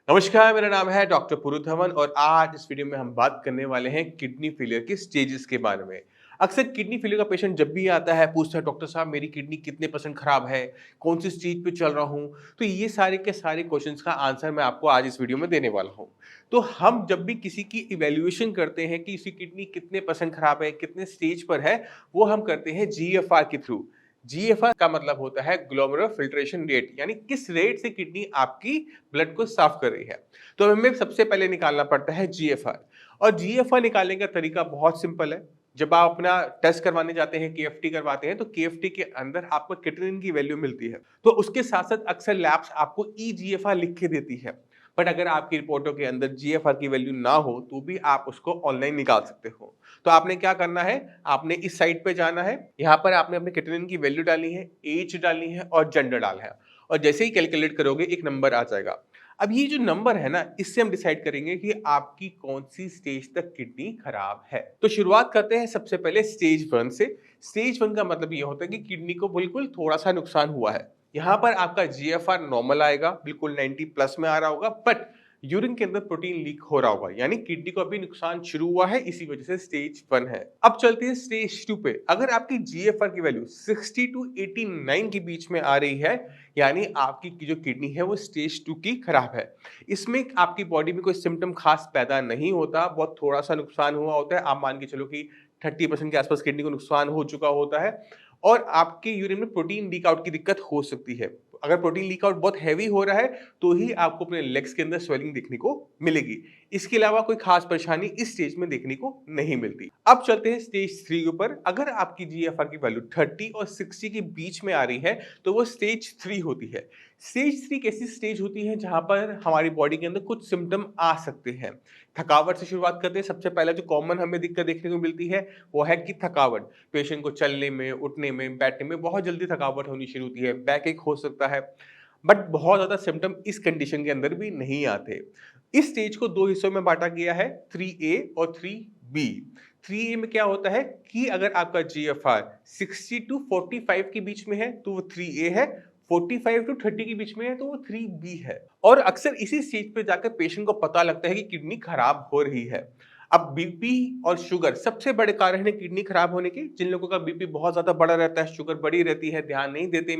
नमस्कार, मेरा नाम है डॉक्टर पुरुधवन और आज इस वीडियो में हम बात करने वाले हैं किडनी फेलियर के स्टेजेस के बारे में। अक्सर किडनी फेलियर का पेशेंट जब भी आता है पूछता है डॉक्टर साहब मेरी किडनी कितने परसेंट खराब है, कौन सी स्टेज पे चल रहा हूँ। तो ये सारे के सारे क्वेश्चंस का आंसर मैं आपको आज इस वीडियो में देने वाला हूँ। तो हम जब भी किसी की इवेल्युएशन करते हैं कि इसकी किडनी कितने परसेंट खराब है, कितने स्टेज पर है, वो हम करते हैं जीएफआर के थ्रू। जीएफआर का मतलब होता है ग्लोमेरुलर फिल्ट्रेशन रेट, यानी किस रेट से किडनी आपकी ब्लड को साफ कर रही है। तो हमें सबसे पहले निकालना पड़ता है जीएफआर। और जीएफआर निकालने का तरीका बहुत सिंपल है। जब आप अपना टेस्ट करवाने जाते हैं, केएफटी करवाते हैं, तो केएफटी के अंदर आपको क्रिएटिनिन की वैल्यू मिलती है। तो उसके साथ साथ अक्सर लैब्स आपको ईजीएफआर लिख के देती है। बट अगर आपकी रिपोर्टों के अंदर जीएफआर की वैल्यू ना हो तो भी आप उसको ऑनलाइन निकाल सकते हो। तो आपने क्या करना है, आपने इस साइट पे जाना है। यहाँ पर आपने अपने क्रिएटिनिन की वैल्यू डालनी है, एज डालनी है और जेंडर डालना है। और जैसे ही कैलकुलेट करोगे एक नंबर आ जाएगा। अब ये जो नंबर है ना, इससे हम डिसाइड करेंगे कि आपकी कौन सी स्टेज तक किडनी खराब है। तो शुरुआत करते हैं सबसे पहले स्टेज 1 से। स्टेज 1 का मतलब ये होता है कि किडनी को बिल्कुल थोड़ा सा नुकसान हुआ है। यहाँ पर आपका जीएफआर नॉर्मल आएगा, बिल्कुल 90 प्लस में आ रहा होगा, बट यूरिन के अंदर प्रोटीन लीक हो रहा होगा, यानी किडनी को अभी नुकसान शुरू हुआ है, इसी वजह से स्टेज 1 है। अब चलते हैं स्टेज 2 पे। अगर आपकी जीएफआर की वैल्यू 60 टू 89 के बीच में आ रही है, यानी आपकी जो किडनी है वो स्टेज 2 की खराब है। इसमें आपकी बॉडी में कोई सिम्टम खास पैदा नहीं होता, बहुत थोड़ा सा नुकसान हुआ होता है। आप मान के चलो कि 30% के आसपास किडनी को नुकसान हो चुका होता है और आपके यूरिन में प्रोटीन लीक आउट की दिक्कत हो सकती है। अगर प्रोटीन लीक आउट बहुत हैवी हो रहा है तो ही आपको अपने लेग्स के अंदर स्वेलिंग देखने को मिलेगी। इसके अलावा कोई खास परेशानी इस स्टेज में देखने को नहीं मिलती। अब चलते हैं स्टेज 3 के ऊपर। अगर आपकी जीएफआर की वैल्यू 30 और 60 के बीच में आ रही है तो वो स्टेज 3 होती है। स्टेज 3 कैसी स्टेज होती है जहां पर हमारी बॉडी के अंदर कुछ सिम्टम आ सकते हैं। थकावट से शुरुआत करते हैं। सबसे पहले जो कॉमन हमें दिक्कत देखने को मिलती है वो है कि थकावट। पेशेंट को चलने में, उठने में, बैठने में बहुत जल्दी थकावट होनी शुरू होती है। बैक एक हो सकता है, बट बहुत ज़्यादा सिम्पटम इस कंडीशन के अंदर भी नहीं आते। इस स्टेज को 2 हिस्सों में बाँटा गया है, 3A और 3B। 3A में क्या होता है कि अगर आपका जीएफआर 60 टू 45 के बीच में है तो वो 3A है, 45 टू 30 के बीच में है तो वो 3B है। और अक्सर इसी स्टेज पे जाकर पेशेंट को पता लगता है कि किडनी खराब हो रही है। अब बीपी और शुगर सबसे बड़े कारण है किडनी खराब होने के। जिन लोगों का बीपी बहुत ज़्यादा बढ़ा रहता है, शुगर बढ़ी रहती है, ध्यान नहीं देते,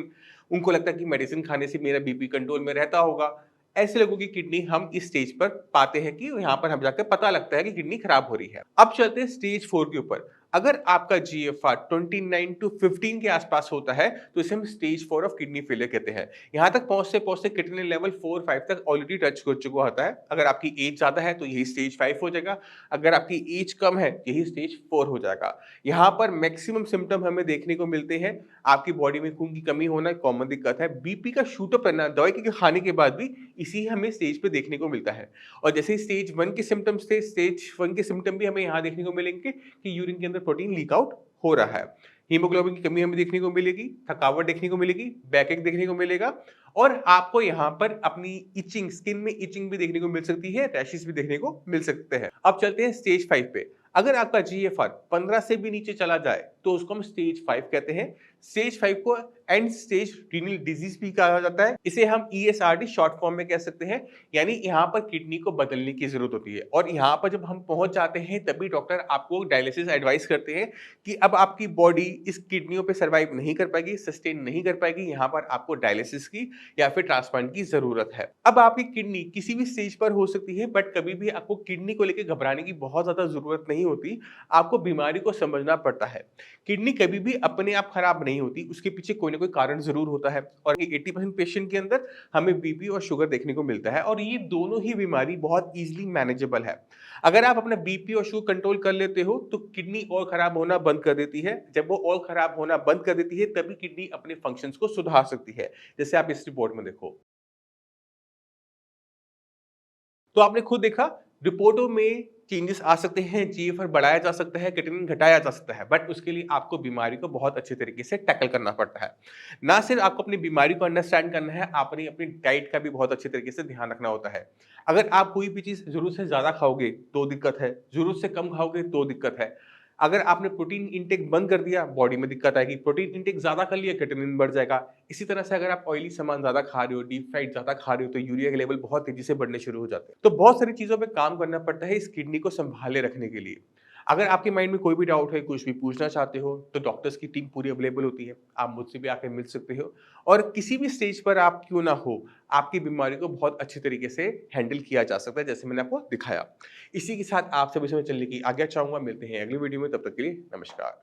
उनको लगता है कि मेडिसिन खाने से मेरा बीपी कंट्रोल में रहता होगा। ऐसे लोगों की किडनी हम इस स्टेज पर पाते हैं कि यहाँ पर हम जाकर पता लगता है कि किडनी खराब हो रही है। अब चलते हैं स्टेज 4 के ऊपर। अगर आपका जीएफआर 29 टू 15 के आसपास होता है तो इसे हम स्टेज 4 ऑफ किडनी फेलियर कहते हैं। यहाँ तक पहुँचते-पहुँचते क्रिएटिनिन लेवल 4-5 तक ऑलरेडी टच कर चुका होता है। अगर आपकी एज ज़्यादा है तो यही स्टेज 5 हो जाएगा। अगर आपकी एज कम है, यही स्टेज 4 हो जाएगा। यहाँ पर मैक्सिमम सिम्पटम हमें देखने को मिलते हैं। आपकी बॉडी में खून की कमी होना एक कॉमन दिक्कत है। बीपी का शूट अप करना दवाई के खाने के बाद भी इसी हमें स्टेज पे देखने को मिलता है। और जैसे ही स्टेज 1 के सिम्पटम्स थे, स्टेज 1 के सिम्पटम भी हमें यहाँ देखने को मिलेंगे कि यूरिन के अंदर प्रोटीन लीक आउट हो रहा है। हीमोग्लोबिन की कमी हमें देखने को मिलेगी, थकावट देखने को मिलेगी, बैकएक देखने को मिलेगा और आपको यहाँ पर अपनी इचिंग, स्किन में इचिंग भी देखने को मिल सकती है, रैशेस भी देखने को मिल सकते हैं। अब चलते हैं स्टेज 5 पे। अगर आपका जीएफआर 15 से भी नीचे चला जाए तो उसको हम स्टेज 5 कहते हैं। स्टेज 5 को एंड स्टेज रीनल डिजीज भी कहा जाता है। इसे हम ईएसआरडी शॉर्ट फॉर्म में कह सकते हैं। यानी यहाँ पर किडनी को बदलने की जरूरत होती है और यहाँ पर जब हम पहुंच जाते हैं तभी डॉक्टर आपको डायलिसिस एडवाइस करते हैं कि अब आपकी बॉडी इस किडनियों पे सर्वाइव नहीं कर पाएगी, सस्टेन नहीं कर पाएगी, यहाँ पर आपको डायलिसिस की या फिर ट्रांसप्लांट की जरूरत है। अब आपकी किडनी किसी भी स्टेज पर हो सकती है, बट कभी भी आपको किडनी को लेकर घबराने की बहुत ज्यादा जरूरत नहीं होती। आपको बीमारी को समझना पड़ता है। किडनी कभी भी अपने आप खराब नहीं होती, उसके पीछे कोई ना कोई कारण जरूर होता है और 80% पेशेंट के अंदर हमें बीपी और शुगर देखने को मिलता है और ये दोनों ही बीमारी बहुत इजीली मैनेजेबल है। अगर आप अपना बीपी और शुगर कंट्रोल कर लेते हो तो किडनी और खराब होना बंद कर देती है। जब वो और खराब होना बंद कर देती है तभी किडनी अपने फंक्शंस को सुधार सकती है, जैसे आप इस रिपोर्ट में देखो। तो आपने खुद देखा, रिपोर्टों में चेंजेस आ सकते हैं, जीएफआर बढ़ाया जा सकता है, क्रिएटिनिन घटाया जा सकता है, बट उसके लिए आपको बीमारी को बहुत अच्छे तरीके से टैकल करना पड़ता है। ना सिर्फ आपको अपनी बीमारी को अंडरस्टैंड करना है, आपने अपनी डाइट का भी बहुत अच्छे तरीके से ध्यान रखना होता है। अगर आप कोई भी चीज़ ज़रूरत से ज़्यादा खाओगे तो दिक्कत है, ज़रूरत से कम खाओगे तो दिक्कत है। अगर आपने प्रोटीन इंटेक बंद कर दिया, बॉडी में दिक्कत आएगी। प्रोटीन इंटेक ज़्यादा कर लिया, क्रिएटिनिन बढ़ जाएगा। इसी तरह से अगर आप ऑयली सामान ज़्यादा खा रहे हो, डीप फ्राइड ज़्यादा खा रहे हो, तो यूरिया के लेवल बहुत तेज़ी से बढ़ने शुरू हो जाते हैं। तो बहुत सारी चीज़ों पे काम करना पड़ता है इस किडनी को सँभाले रखने के लिए। अगर आपके माइंड में कोई भी डाउट है, कुछ भी पूछना चाहते हो, तो डॉक्टर्स की टीम पूरी अवेलेबल होती है। आप मुझसे भी आके मिल सकते हो और किसी भी स्टेज पर आप क्यों ना हो, आपकी बीमारी को बहुत अच्छे तरीके से हैंडल किया जा सकता है, जैसे मैंने आपको दिखाया। इसी के साथ आपसे विषय में चलने की आज्ञा चाहूँगा। मिलते हैं अगली वीडियो में, तब तक के लिए नमस्कार।